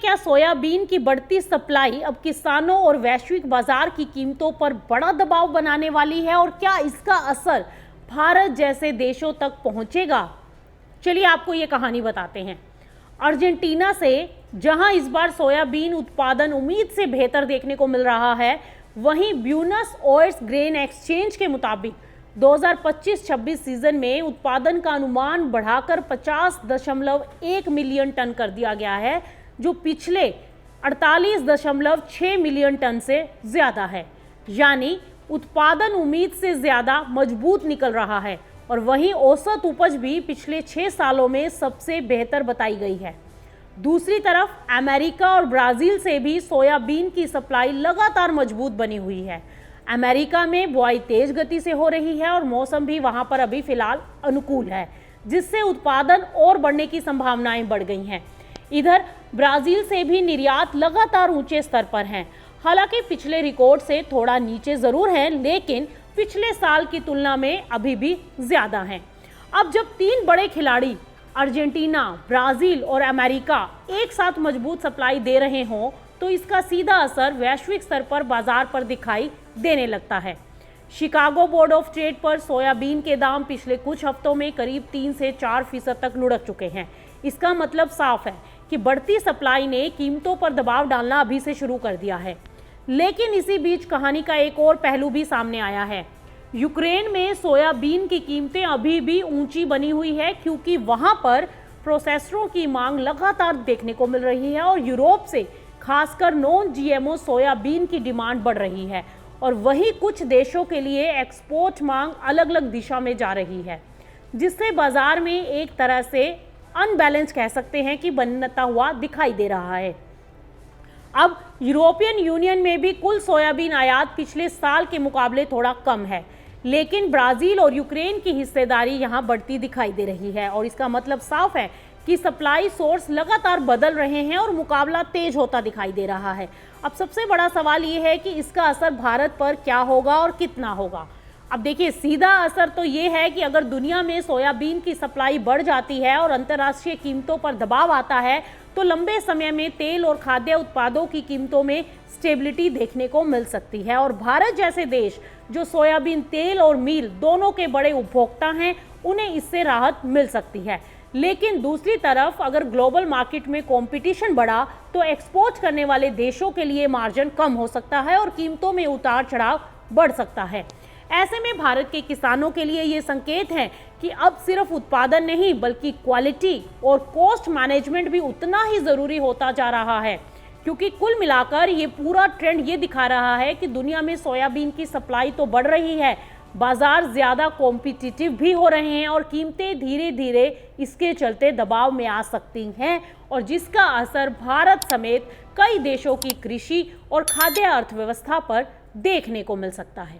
क्या सोयाबीन की बढ़ती सप्लाई अब किसानों और वैश्विक बाजार की कीमतों पर बड़ा दबाव बनाने वाली है और क्या इसका असर भारत जैसे देशों तक पहुंचेगा? चलिए आपको ये कहानी बताते हैं। अर्जेंटीना से जहां इस बार सोयाबीन उत्पादन उम्मीद से बेहतर देखने को मिल रहा है, वहीं ब्यूनस आयर्स ग्रेन एक्सचेंज के मुताबिक 2025-26 सीजन में उत्पादन का अनुमान बढ़ाकर 50.1 मिलियन टन कर दिया गया है, जो पिछले 48.6 मिलियन टन से ज्यादा है। यानी उत्पादन उम्मीद से ज्यादा मजबूत निकल रहा है और वहीं औसत उपज भी पिछले 6 सालों में सबसे बेहतर बताई गई है। दूसरी तरफ अमेरिका और ब्राजील से भी सोयाबीन की सप्लाई लगातार मजबूत बनी हुई है। अमेरिका में बुआई तेज गति से हो रही है और मौसम भी वहां पर अभी फिलहाल अनुकूल है, जिससे उत्पादन और बढ़ने की संभावनाएं बढ़ गई हैं। इधर ब्राजील से भी निर्यात लगातार ऊंचे स्तर पर है। हालांकि पिछले रिकॉर्ड से थोड़ा नीचे जरूर है, लेकिन पिछले साल की तुलना में अभी भी ज्यादा हैं। अब जब 3 बड़े खिलाड़ी अर्जेंटीना, ब्राजील और अमेरिका एक साथ मजबूत सप्लाई दे रहे हों, तो इसका सीधा असर वैश्विक स्तर पर बाजार पर दिखाई देने लगता है। शिकागो बोर्ड ऑफ ट्रेड पर सोयाबीन के दाम पिछले कुछ हफ्तों में करीब 3 से 4% तक लुढ़क चुके हैं। इसका मतलब साफ है कि बढ़ती सप्लाई ने कीमतों पर दबाव डालना अभी से शुरू कर दिया है। लेकिन इसी बीच कहानी का एक और पहलू भी सामने आया है। यूक्रेन में सोयाबीन की कीमतें अभी भी ऊंची बनी हुई है, क्योंकि वहां पर प्रोसेसरों की मांग लगातार देखने को मिल रही है और यूरोप से खासकर नॉन जीएमओ सोयाबीन की डिमांड बढ़ रही है और वहीं कुछ देशों के लिए एक्सपोर्ट मांग अलग अलग दिशा में जा रही है, जिससे बाजार में एक तरह से अनबैलेंस कह सकते हैं कि बनता हुआ दिखाई दे रहा है। अब यूरोपियन यूनियन में भी कुल सोयाबीन आयात पिछले साल के मुकाबले थोड़ा कम है, लेकिन ब्राजील और यूक्रेन की हिस्सेदारी यहां बढ़ती दिखाई दे रही है और इसका मतलब साफ है कि सप्लाई सोर्स लगातार बदल रहे हैं और मुकाबला तेज होता दिखाई दे रहा है। अब सबसे बड़ा सवाल ये है कि इसका असर भारत पर क्या होगा और कितना होगा। अब देखिए, सीधा असर तो ये है कि अगर दुनिया में सोयाबीन की सप्लाई बढ़ जाती है और अंतर्राष्ट्रीय कीमतों पर दबाव आता है, तो लंबे समय में तेल और खाद्य उत्पादों की कीमतों में स्टेबिलिटी देखने को मिल सकती है और भारत जैसे देश जो सोयाबीन तेल और मील दोनों के बड़े उपभोक्ता हैं, उन्हें इससे राहत मिल सकती है। लेकिन दूसरी तरफ अगर ग्लोबल मार्केट में कंपटीशन बढ़ा, तो एक्सपोर्ट करने वाले देशों के लिए मार्जिन कम हो सकता है और कीमतों में उतार चढ़ाव बढ़ सकता है। ऐसे में भारत के किसानों के लिए ये संकेत है कि अब सिर्फ उत्पादन नहीं, बल्कि क्वालिटी और कॉस्ट मैनेजमेंट भी उतना ही जरूरी होता जा रहा है, क्योंकि कुल मिलाकर ये पूरा ट्रेंड ये दिखा रहा है कि दुनिया में सोयाबीन की सप्लाई तो बढ़ रही है, बाजार ज्यादा कॉम्पिटिटिव भी हो रहे हैं और कीमतें धीरे धीरे इसके चलते दबाव में आ सकती हैं और जिसका असर भारत समेत कई देशों की कृषि और खाद्य अर्थव्यवस्था पर देखने को मिल सकता है।